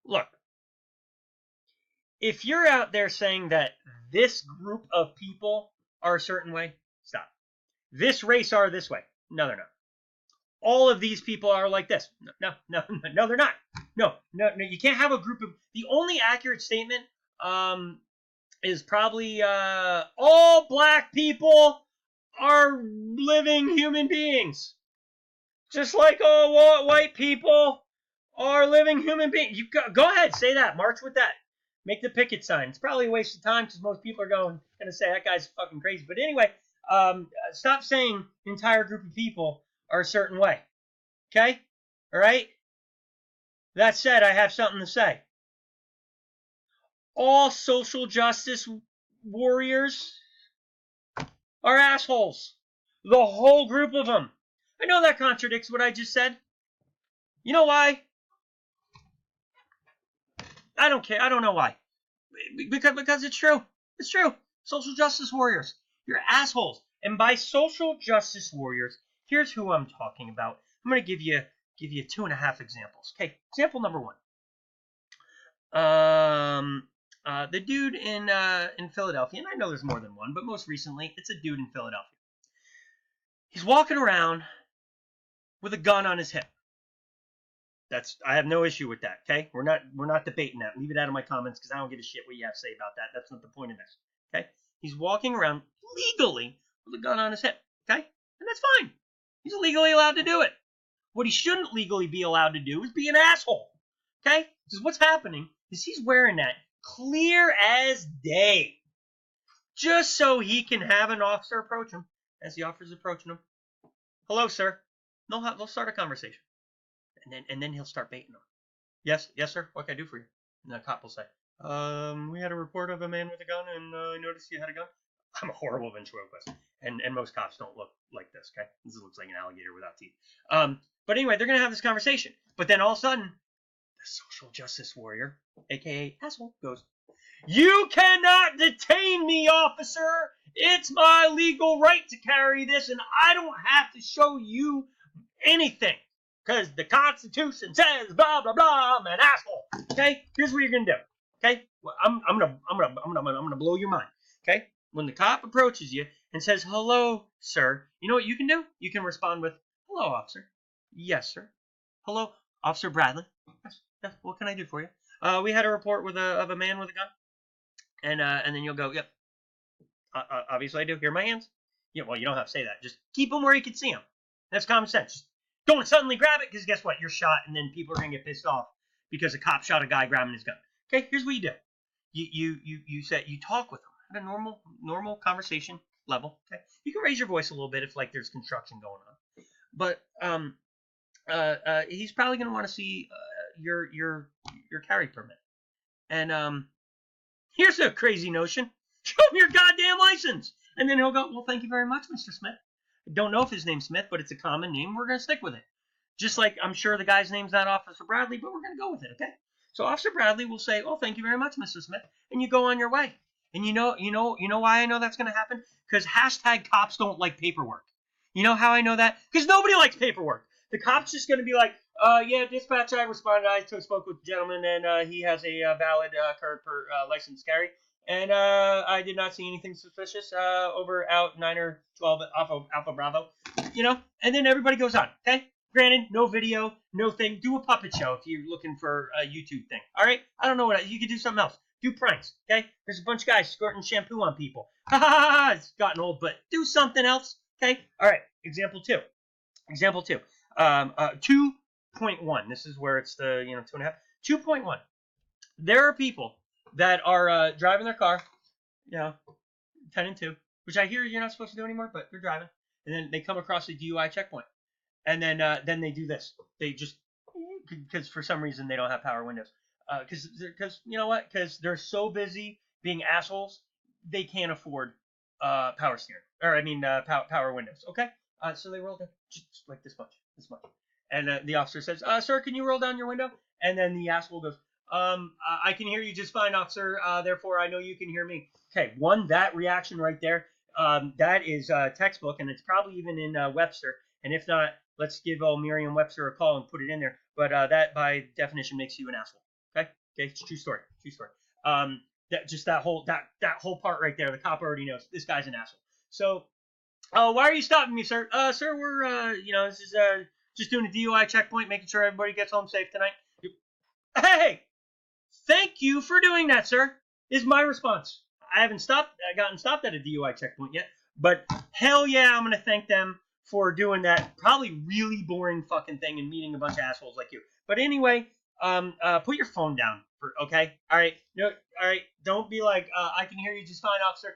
Look, if you're out there saying that this group of people are a certain way, stop. This race are this way. No, they're not. All of these people are like this. No, they're not. No, you can't have a group of. The only accurate statement is probably all black people are living human beings, just like all white people are living human beings. You go ahead, say that, march with that, make the picket sign. It's probably a waste of time because most people are going to say that guy's fucking crazy. But anyway, stop saying the entire group of people are a certain way. Okay? All right? That said, I have something to say. All social justice warriors are assholes. The whole group of them. I know that contradicts what I just said. You know why? I don't care. I don't know why. Because it's true. It's true. Social justice warriors. You're assholes. And by social justice warriors, here's who I'm talking about. I'm going to give you 2.5 examples. Okay, example number 1. The dude in Philadelphia, and I know there's more than one, but most recently, it's a dude in Philadelphia. He's walking around with a gun on his hip. I have no issue with that. Okay, we're not debating that. Leave it out of my comments because I don't give a shit what you have to say about that. That's not the point of this. Okay, he's walking around legally with a gun on his hip. Okay, and that's fine. He's legally allowed to do it. What he shouldn't legally be allowed to do is be an asshole. Okay, because what's happening is he's wearing that clear as day, just so he can have an officer approach him. As the officer's approaching him, hello, sir. They'll start a conversation. And then he'll start baiting them. Yes, sir. What can I do for you? And the cop will say, we had a report of a man with a gun, and I noticed you had a gun. I'm a horrible ventriloquist, and most cops don't look like this. Okay, this looks like an alligator without teeth. But anyway, they're gonna have this conversation. But then all of a sudden, the social justice warrior, aka asshole, goes, "You cannot detain me, officer. It's my legal right to carry this, and I don't have to show you anything." Because the Constitution says blah blah blah. I'm an asshole. Okay, here's what you're gonna do. Okay, well, I'm gonna blow your mind. Okay, when the cop approaches you and says hello, sir, you know what you can do? You can respond with hello, officer. Yes, sir. Hello, Officer Bradley. Yes. What can I do for you? We had a report of a man with a gun, and then you'll go, yep. Obviously I do. Here are my hands. Yeah, well, you don't have to say that. Just keep them where you can see them. That's common sense. Just don't suddenly grab it, because guess what? You're shot, and then people are going to get pissed off because a cop shot a guy grabbing his gun. Okay, here's what you do. You talk with them at a normal conversation level. Okay, you can raise your voice a little bit if like there's construction going on, but he's probably going to want to see your carry permit. And here's a crazy notion: show him your goddamn license, and then he'll go, "Well, thank you very much, Mr. Smith. I don't know if his name's Smith, but it's a common name. We're going to stick with it." Just like I'm sure the guy's name's not Officer Bradley, but we're going to go with it, okay? So Officer Bradley will say, "Oh, thank you very much, Mr. Smith," and you go on your way. And you know why I know that's going to happen? Because #cops don't like paperwork. You know how I know that? Because nobody likes paperwork. The cop's just going to be like, yeah, dispatch, I responded. I spoke with the gentleman, and he has a valid current license to carry. And I did not see anything suspicious over out 9 or 12 off of Alpha Bravo, and then everybody goes on, okay? Granted, no video, no thing. Do a puppet show if you're looking for a YouTube thing, all right? I don't know what you could do something else. Do pranks, okay? There's a bunch of guys squirting shampoo on people. Ha ha ha! It's gotten old, but do something else, okay? All right. Example 2. 2.1. This is where it's the 2.5. 2.1. There are people that are driving their car, 10 and 2, which I hear you're not supposed to do anymore, but they're driving, and then they come across a DUI checkpoint, and then they do this. They just, because for some reason they don't have power windows, because you know what? Because they're so busy being assholes, they can't afford power steering, or power windows. Okay, so they roll down just like this much, and the officer says, "Sir, can you roll down your window?" And then the asshole goes, I can hear you just fine, officer. Therefore, I know you can hear me. Okay, that reaction right there, that is textbook, and it's probably even in Webster. And if not, let's give old Merriam-Webster a call and put it in there. But that, by definition, makes you an asshole. Okay, it's a true story. That whole part right there, the cop already knows this guy's an asshole. So, why are you stopping me, sir? Sir, we're this is just doing a DUI checkpoint, making sure everybody gets home safe tonight. Hey, thank you for doing that, sir. Is my response. I haven't gotten stopped at a DUI checkpoint yet, but hell yeah, I'm gonna thank them for doing that probably really boring fucking thing and meeting a bunch of assholes like you. But anyway, put your phone down okay? All right, no, all right, don't be like, I can hear you just fine, officer.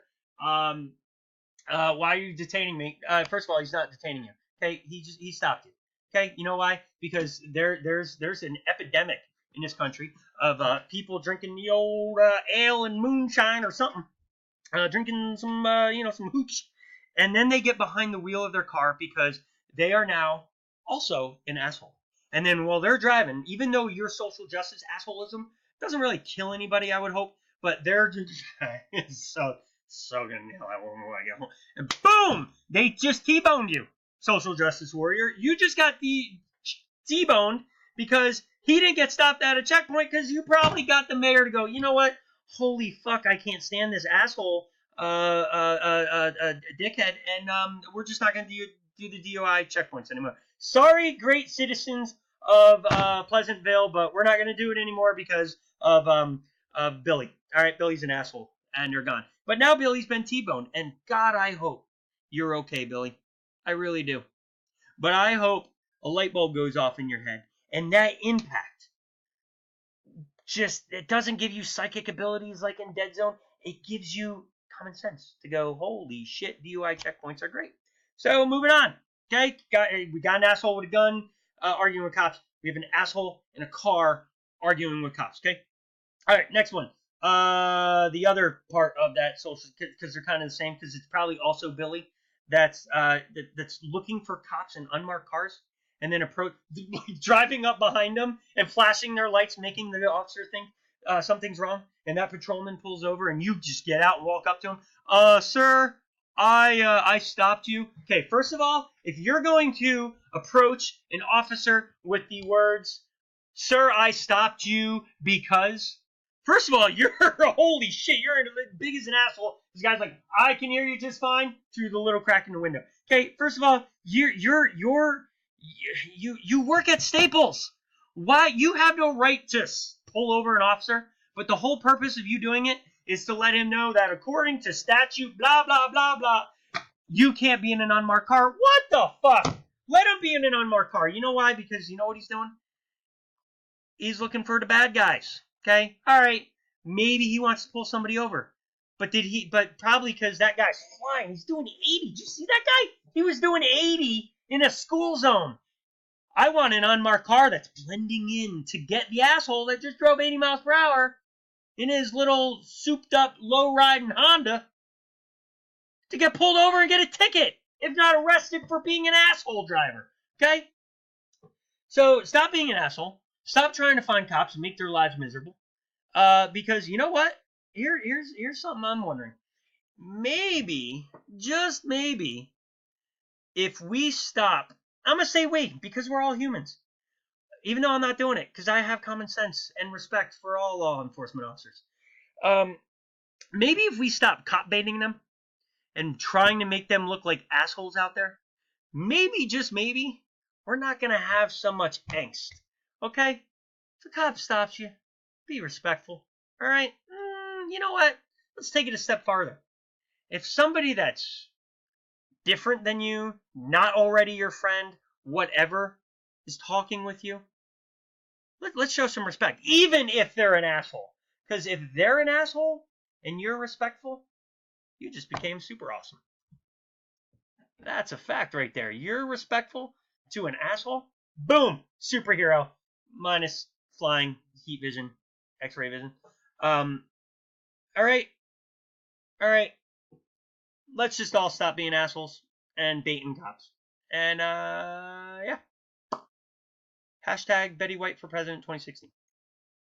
Why are you detaining me? First of all, he's not detaining you. Okay, he stopped you. Okay, you know why? Because there's an epidemic in this country of people drinking the old ale and moonshine or something, drinking some some hooch, and then they get behind the wheel of their car because they are now also an asshole. And then while they're driving, even though your social justice assholism doesn't really kill anybody, I would hope, but they're just so gonna nail that one when I get home. And boom! They just T-boned you, social justice warrior. You just got T-boned because he didn't get stopped at a checkpoint because you probably got the mayor to go, you know what? Holy fuck, I can't stand this asshole dickhead, and we're just not gonna do the DUI checkpoints anymore. Sorry, great citizens of Pleasantville, but we're not gonna do it anymore because of Billy. All right, Billy's an asshole, and you're gone. But now Billy's been T-boned, and God, I hope you're okay, Billy. I really do. But I hope a light bulb goes off in your head, and that impact it doesn't give you psychic abilities like in Dead Zone. It gives you common sense to go, holy shit, DUI checkpoints are great. So moving on. Okay, we got an asshole with a gun arguing with cops. We have an asshole in a car arguing with cops. Okay. All right, next one. The other part of that social, because they're kind of the same, because it's probably also Billy that's looking for cops in unmarked cars and then driving up behind them and flashing their lights, making the officer think something's wrong. And that patrolman pulls over, and you just get out and walk up to him. Sir, I stopped you. Okay, first of all, if you're going to approach an officer with the words, "Sir, I stopped you because," first of all, you're holy shit, you're as big as an asshole. This guy's like, I can hear you just fine through the little crack in the window. Okay, first of all, you work at Staples. Why? You have no right to pull over an officer, but the whole purpose of you doing it is to let him know that according to statute, blah, blah, blah, blah, you can't be in an unmarked car. What the fuck? Let him be in an unmarked car. You know why? Because you know what he's doing? He's looking for the bad guys. Okay? All right. Maybe he wants to pull somebody over. But probably because that guy's flying. He's doing 80. Did you see that guy? He was doing 80 in a school zone. I want an unmarked car that's blending in to get the asshole that just drove 80 miles per hour in his little souped-up, low-riding Honda to get pulled over and get a ticket, if not arrested for being an asshole driver. Okay? So stop being an asshole. Stop trying to find cops and make their lives miserable. Because you know what? Here's something I'm wondering. Maybe, just maybe, if we stop, I'm going to say wait, because we're all humans. Even though I'm not doing it, because I have common sense and respect for all law enforcement officers. Maybe if we stop cop baiting them and trying to make them look like assholes out there, maybe, just maybe, we're not going to have so much angst. Okay? If a cop stops you, be respectful. All right? You know what? Let's take it a step farther. If somebody that's different than you, not already your friend, whatever, is talking with you, let's show some respect, even if they're an asshole. Because if they're an asshole and you're respectful, you just became super awesome. That's a fact right there. You're respectful to an asshole, boom, superhero, minus flying, heat vision, x-ray vision. All right. Let's just all stop being assholes and baiting cops. And, yeah. Hashtag Betty White for President 2016.